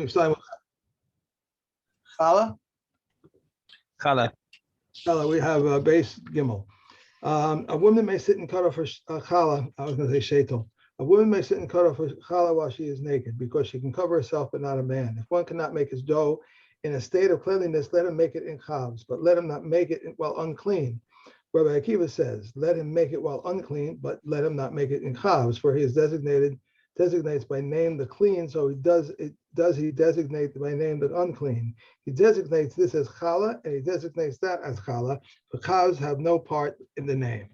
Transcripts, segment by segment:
Starting with Challah. Challah. Challah, we have base Gimel. A woman may sit and cut off her challah. I was going to say shaitel. A woman may sit and cut off her challah while she is naked because she can cover herself, but not a man. If one cannot make his dough in a state of cleanliness, let him make it in chavs, but let him not make it while unclean. Rabbi Akiva says, let him make it while unclean, but let him not make it in chavs, for he is designates by name the clean, so he designate by name the unclean. He designates this as challah, and he designates that as challah. The chavs have no part in the name.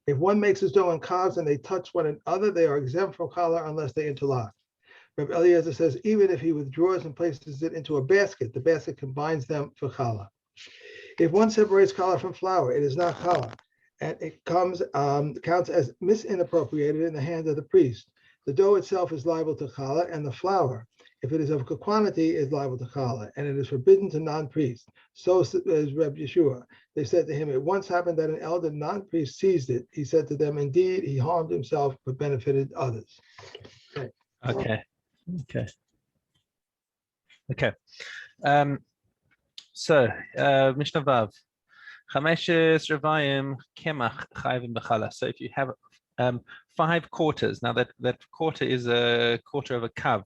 If one makes his dough in chavs and they touch one another, they are exempt from challah unless they interlock. Rabbi Eliezer says, even if he withdraws and places it into a basket, the basket combines them for challah. If one separates challah from flour, it is not challah, and it counts as misinappropriated in the hand of the priest. The dough itself is liable to challah, and the flour, if it is of a quantity, is liable to challah, and it is forbidden to non-priests. So is Reb Yeshua. They said to him, it once happened that an elder non-priest seized it. He said to them, indeed, he harmed himself but benefited others. Okay. So Mishna Vav. So if you have 5 quarters, now that quarter is a quarter of a kav,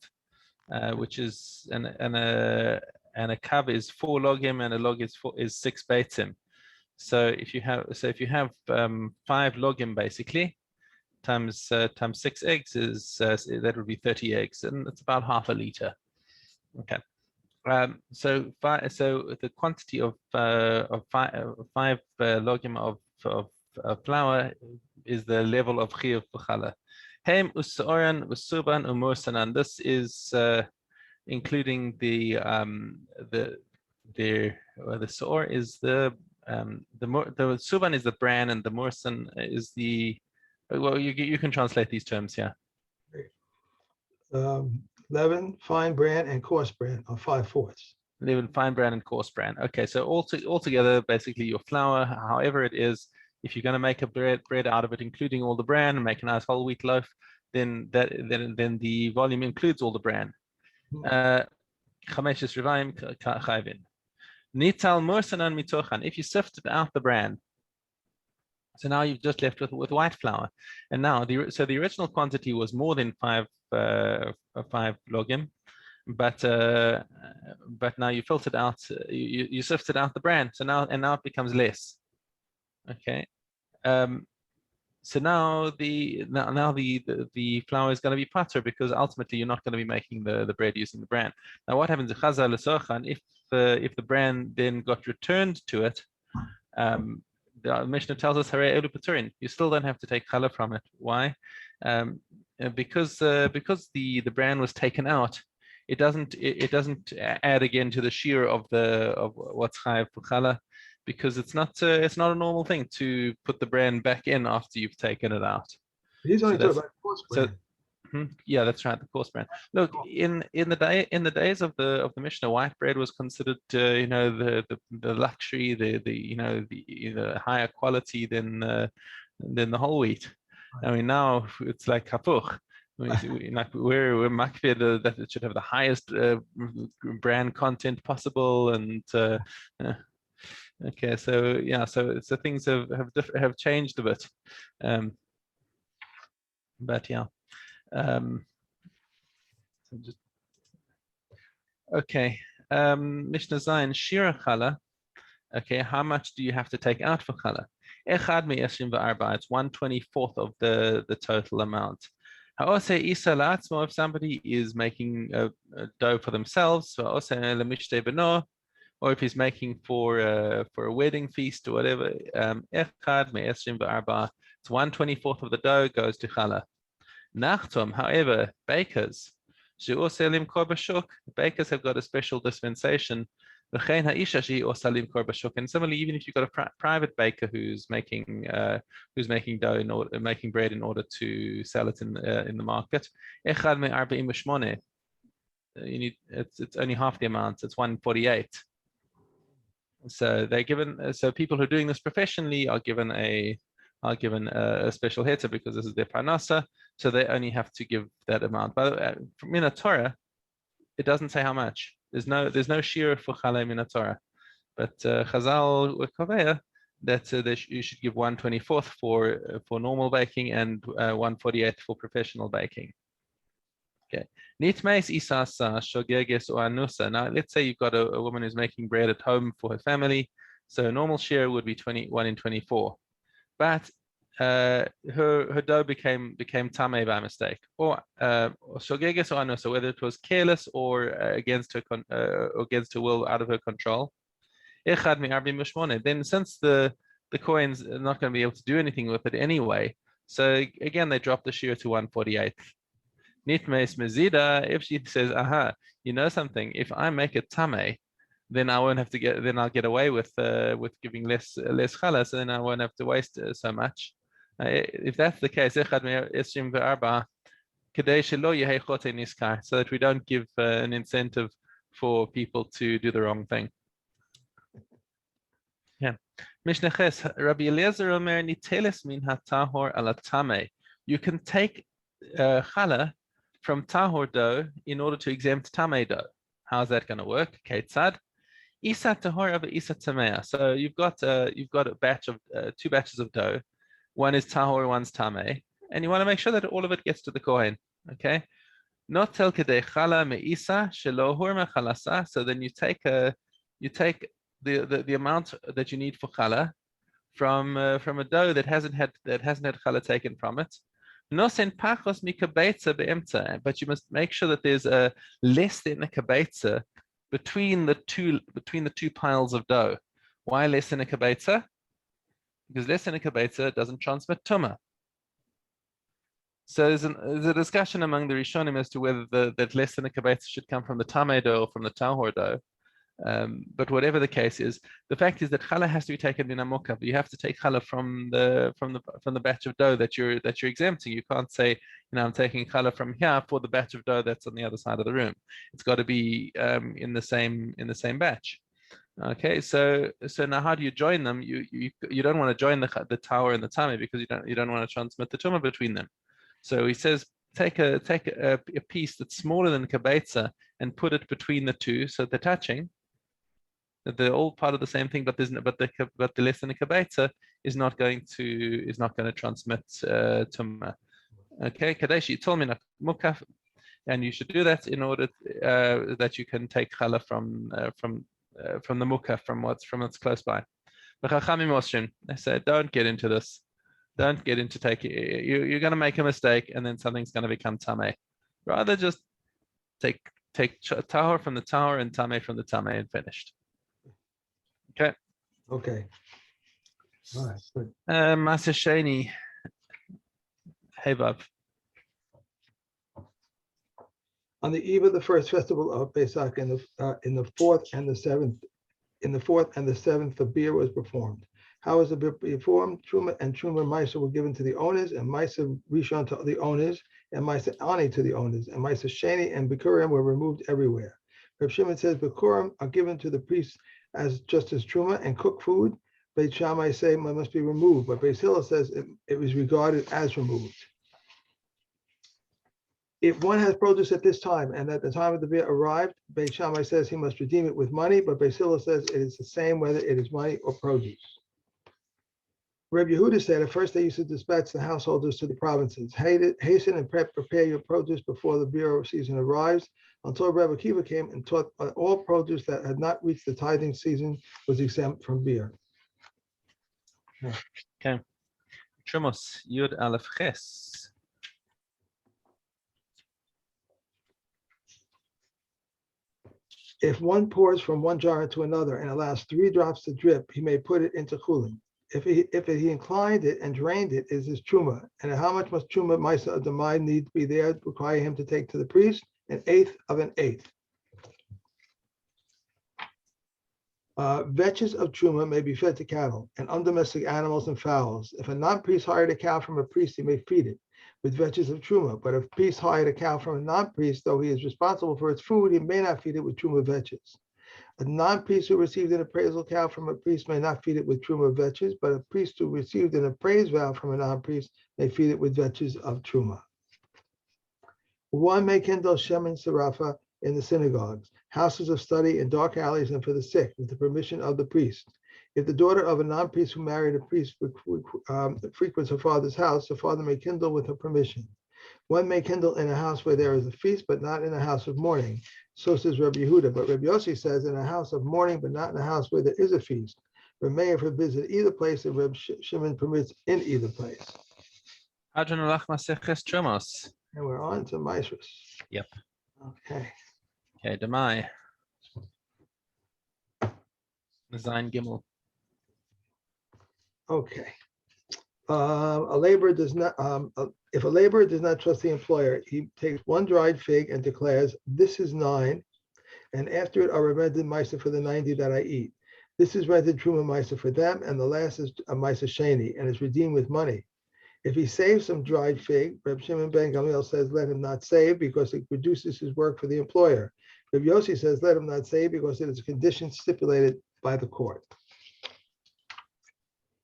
which is and a kav is 4 logim, and a log is 6 beitzim. So if you have 5 logim basically times 6 eggs is that would be 30 eggs, and it's about half a liter. Okay. So the quantity of 5 logim of flour is the level of chiyuv b'challah. Hem u'soran u'suban u'mursanan. This is including the soor is the suban is the bran, and the mursan is the, well, you can translate these terms here. Leaven, fine bran, and coarse bran are 5/4. Leaven, fine bran, and coarse bran. Okay, so altogether, basically your flour, however it is, if you're going to make a bread out of it, including all the bran, and make a nice whole wheat loaf, then the volume includes all the bran. Nital mursanan mitochan. If you sifted out the bran, so now you've just left with white flour, and now the original quantity was more than 5 logim, but now you filtered out, you sifted out the bran, so now it becomes less. Okay, so now the flour is going to be pater, because ultimately you're not going to be making the bread using the bran. Now what happens if the bran then got returned to it? The Mishna tells us, you still don't have to take challah from it. Why? Because the bran was taken out, it doesn't add again to the shear of what's chayav for challah, because it's not a normal thing to put the bran back in after you've taken it out. He's only talking about coarse bran. Yeah, that's right, the coarse bran. Look, in the days of the Mishnah, white bread was considered the luxury, the higher quality than the whole wheat. I mean, now it's like hapuch. We're makfir that it should have the highest bran content possible, and okay, so yeah, so things have changed a bit, but yeah. Okay, Mishnah Zayin, Shira Challah. Okay, how much do you have to take out for Challah? Echad me'eshrim v'arba, it's 1/24 of the total amount. Ha'oseh isa la'atzmo, if somebody is making a dough for themselves, ha'oseh le'mishtei beno, or if he's making for a wedding feast or whatever, echad me'eshrim v'arba, it's 1/24 of the dough goes to Challah. Nachtom, however, bakers, bakers have got a special dispensation. And similarly, even if you've got a private baker who's making dough making bread in order to sell it in the market, you need it's only half the amount. It's 1/48. So they're given. So people who are doing this professionally are given a are given a special heter because this is their parnasa, so they only have to give that amount. But from in a Torah, it doesn't say how much. There's no shear for challah min Torah, but Chazal Koveya that you should give 1/24 for normal baking and 1/48 for professional baking. Okay. Nitmeis isasa shogeges or anusa. Now, let's say you've got a woman who's making bread at home for her family. So a normal share would be 1/24. But her dough became tameh by mistake, or shogeges or anusa, whether it was careless or against her will, out of her control. Then since the coin's not going to be able to do anything with it anyway, so again they drop the shear to 1/48. Nitmeis mezida, if she says, aha, you know something, if I make it tameh, then I won't have to then I'll get away with giving less challah, so then I won't have to waste so much. If that's the case, so that we don't give an incentive for people to do the wrong thing. Yeah. Mishna ches, Rabbi Eliezer Omer niteles min hatahor ala tameh. You can take challah from tahor dough in order to exempt tameh dough. How's that going to work? Ketzad isa tahor of isa tameh. So you've got a batch of 2 batches of dough. One is tahor, one's tameh, and you want to make sure that all of it gets to the kohen. Okay. Not tel kedei challah me isa shelo hurma chalasa. So then you take the amount that you need for challah from a dough that hasn't had challah taken from it. But you must make sure that there's a less than a kabetza between the two piles of dough. Why less than a kabetza? Because less than a kabetza doesn't transmit tumah. So there's a discussion among the Rishonim as to whether that less than a kabetza should come from the tameh dough or from the tahor dough. But whatever the case is, the fact is that challah has to be taken in a mukah. You have to take challah from the batch of dough that you're exempting. You can't say, I'm taking challah from here for the batch of dough that's on the other side of the room. It's got to be in the same batch. Okay, so now how do you join them? You don't want to join the tower and the tameh because you don't want to transmit the tumah between them. So he says, take a piece that's smaller than kabetza and put it between the two so they're touching. They're all part of the same thing, but the less than a kabetza is not going to transmit tumah. Okay, kadeshi told me mukaf, and you should do that in order that you can take challah from the mukaf, from what's close by. But Chachamim Oshin, they say, don't get into this. Don't get into taking. You're going to make a mistake, and then something's going to become tameh. Rather just take tahor from the tahor and tameh from the tameh, and finished. Okay. Okay. All right. Good. Maser Sheni. Hey, Bob. On the eve of the first festival of Pesach, in the fourth and the seventh, the beer was performed. How was the beer performed? Truma and Maisa were given to the owners, and Maisa Rishon to the owners, and Maisa Ani to the owners, and Maisa Sheni and Bikurim were removed everywhere. Reb Shimon says Bikurim are given to the priests just as Truma and cooked food. Beit Shammai say must be removed, but Beis Hillel says it was regarded as removed. If one has produce at this time and at the time of the beer arrived, Beit Shammai says he must redeem it with money, but Beis Hillel says it is the same whether it is money or produce. Reb Yehuda said at first they used to dispatch the householders to the provinces. Hasten and prepare your produce before the beer season arrives, until Reb Akiva came and taught all produce that had not reached the tithing season was exempt from beer. Okay. Trumos Yud Aleph Ches. If one pours from one jar into another and allows 3 drops to drip, he may put it into chulin. If he inclined it and drained it, is his truma. And how much must truma Maisa of the mind need to be there to require him to take to the priest? 1/8 of an eighth. Vetches of truma may be fed to cattle and undomestic animals and fowls. If a non-priest hired a cow from a priest, he may feed it with vetches of truma. But if a priest hired a cow from a non-priest, though he is responsible for its food, he may not feed it with truma vetches. A non-priest who received an appraisal cow from a priest may not feed it with truma vetches, but a priest who received an appraised vow from a non-priest may feed it with vetches of truma. One may kindle shemen serafa in the synagogues, houses of study, in dark alleys, and for the sick, with the permission of the priest. If the daughter of a non-priest who married a priest frequents her father's house, the father may kindle with her permission. One may kindle in a house where there is a feast, but not in a house of mourning. So says Rabbi Yehuda. But Rabbi Yossi says in a house of mourning, but not in a house where there is a feast. Rabbi Meir forbids at either place, and Rabbi Shimon permits in either place. Hadron Alach Maseches Trumos. And we're on to Maestros. Yep. Okay. Okay, Demai. Zayin Gimel. Okay. A laborer does not. If a laborer does not trust the employer, he takes one dried fig and declares, "This is 9, and after it are rendered meiser for the 90 that I eat. This is rendered truma meiser for them, and the last is a meiser sheni, and is redeemed with money." If he saves some dried fig, Reb Shimon ben Gamliel says, "Let him not save, because it reduces his work for the employer." Reb Yossi says, "Let him not save, because it is a condition stipulated by the court."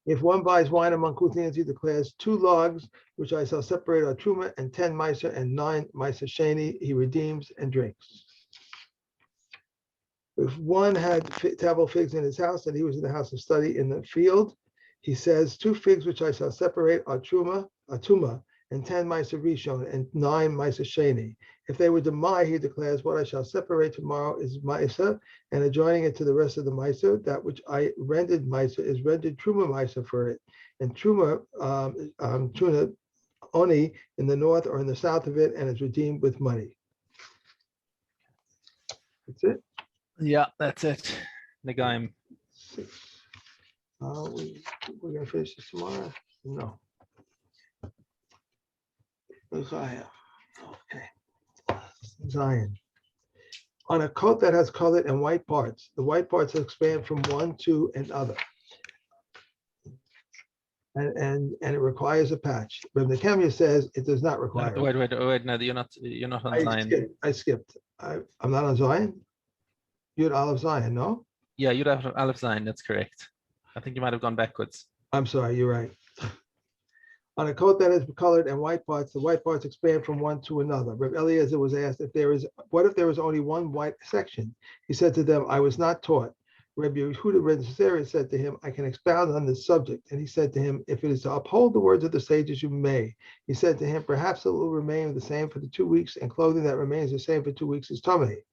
If one buys wine among Kuthians, he declares 2 logs, which I shall separate are truma, and 10 meiser and 9 meiser sheni, he redeems and drinks. If one had table figs in his house and he was in the house of study in the field, he says 2 figs which I shall separate are tuma, and 10 meiser rishon and 9 meiser sheni. If they were demai, he declares, what I shall separate tomorrow is meiser, and adjoining it to the rest of the meiser, that which I rendered meiser is rendered truma meiser for it, and truma oni in the north or in the south of it, and is redeemed with money. That's it. Yeah, that's it. Negaim. 6. We're gonna finish this tomorrow. No. Zion. Okay. Zion. On a coat that has colored and white parts, the white parts expand from one to another. And it requires a patch. But the Kemia says it does not require. Wait. No, you're not on Zion. I skipped. I'm not on Zion. You'd Aleph Zion, no? Yeah, you'd have Aleph Zion. That's correct. I think you might have gone backwards. I'm sorry, you're right. On a coat that is colored and white parts, the white parts expand from one to another. Reb Eliezer was asked what if there is only one white section? He said to them, I was not taught. Rabbi Yehuda ben Sisera said to him, I can expound on this subject. And he said to him, if it is to uphold the words of the sages, you may. He said to him, perhaps it will remain the same for the 2 weeks, and clothing that remains the same for 2 weeks is tummy.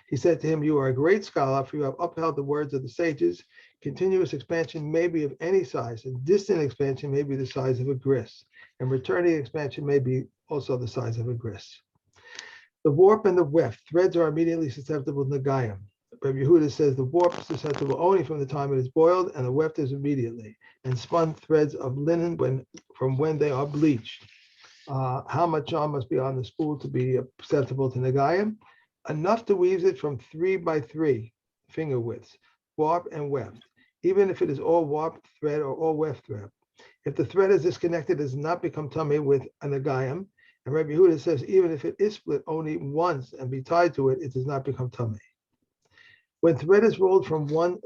He said to him, you are a great scholar, for you have upheld the words of the sages. Continuous expansion may be of any size, and distant expansion may be the size of a grist, and returning expansion may be also the size of a grist. The warp and the weft, threads are immediately susceptible to Nagayim. Rabbi Yehuda says the warp is susceptible only from the time it is boiled, and the weft is immediately, and spun threads of linen from when they are bleached. How much yarn must be on the spool to be susceptible to Nagayim? Enough to weave it from 3 by 3 finger widths, warp and weft, even if it is all warp thread or all weft thread. If the thread is disconnected, it does not become tummy with a Nagayim. And Rabbi Yehuda says even if it is split only once and be tied to it, it does not become tummy. When thread is rolled from one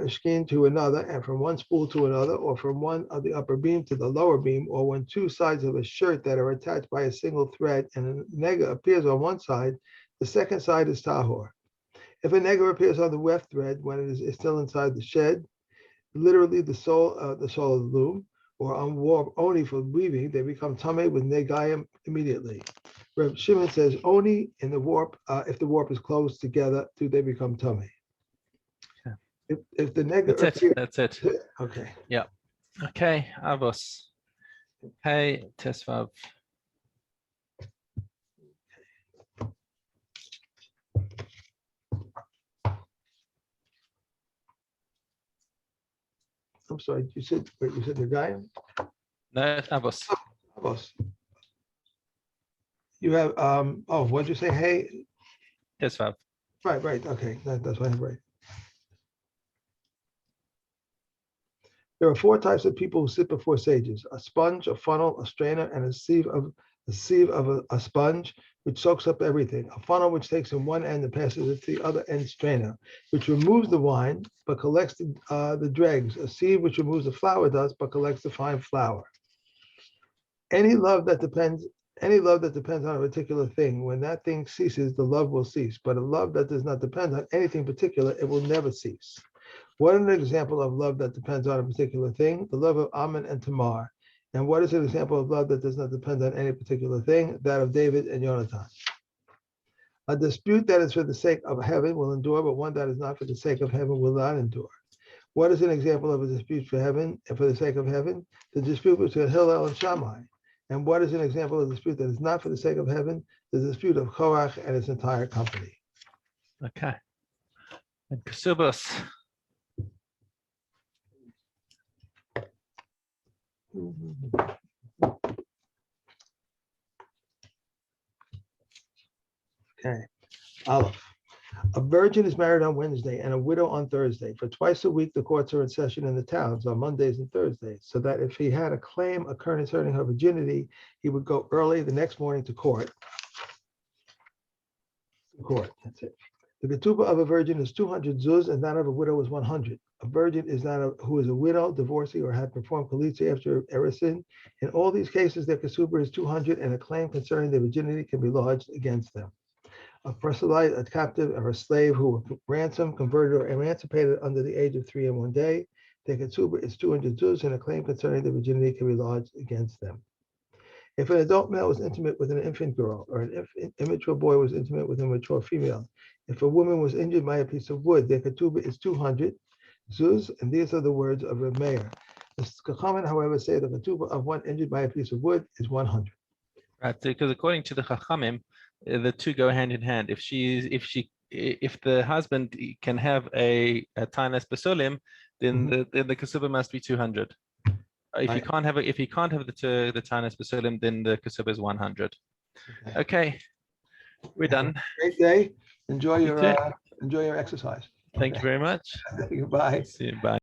skein to another, and from one spool to another, or from one of the upper beam to the lower beam, or when 2 sides of a shirt that are attached by a single thread and a nega appears on one side, the second side is tahor. If a nega appears on the weft thread when it is still inside the shed, literally the sole of the loom, or on warp only for weaving, they become tameh with negayim immediately. Reb Shimon says only in the warp, if the warp is closed together, do they become tameh. Yeah. If the nega that's it. Okay. Yeah. Okay. Avos. Hey, Tesvav. I'm sorry, you said Nagayim? No, Avos. Avos. You have what'd you say? Hey. Tesvav. Right. Okay, that's what I'm right. There are 4 types of people who sit before sages: a sponge, a funnel, a strainer, and a sieve of a sieve of a sponge, which soaks up everything, a funnel which takes in one end and passes it to the other end strainer, which removes the wine but collects the dregs, a sieve which removes the flour dust but collects the fine flour. Any love that depends on a particular thing, when that thing ceases, the love will cease. But a love that does not depend on anything particular, it will never cease. What is an example of love that depends on a particular thing? The love of Ammon and Tamar. And what is an example of love that does not depend on any particular thing? That of David and Jonathan. A dispute that is for the sake of heaven will endure, but one that is not for the sake of heaven will not endure. What is an example of a dispute for heaven and for the sake of heaven? The dispute between Hillel and Shammai. And what is an example of a dispute that is not for the sake of heaven? The dispute of Korach and his entire company. Okay. And Kesubos. Okay. Aleph. A virgin is married on Wednesday and a widow on Thursday. For twice a week, the courts are in session in the towns on Mondays and Thursdays, so that if he had a claim occurring concerning her virginity, he would go early the next morning to court. That's it. The ketubah of a virgin is 200 zuz, and that of a widow is 100. A virgin is that who is a widow, divorcee, or had performed chalitza after eresin. In all these cases, their ketubah is 200, and a claim concerning their virginity can be lodged against them. A proselyte, a captive, or a slave who were ransomed, converted, or emancipated under the age of 3 and 1 day, their ketubah is 200 zuz, and a claim concerning their virginity can be lodged against them. If an adult male was intimate with an infant girl, or an immature boy was intimate with a mature female, if a woman was injured by a piece of wood, their ketubah is 200 zuz, and these are the words of Reb Meir. The Chachamim, however, say the ketubah of one injured by a piece of wood is 100. Right, because according to the Chachamim, the two go hand in hand. If the husband can have a tainus besulim, then the kesubah must be 200. If he can't have the tainus besulim, then the kesubah is 100. Okay, we're done. Great day. Enjoy your exercise. Thank you very much. Bye. See you. Bye.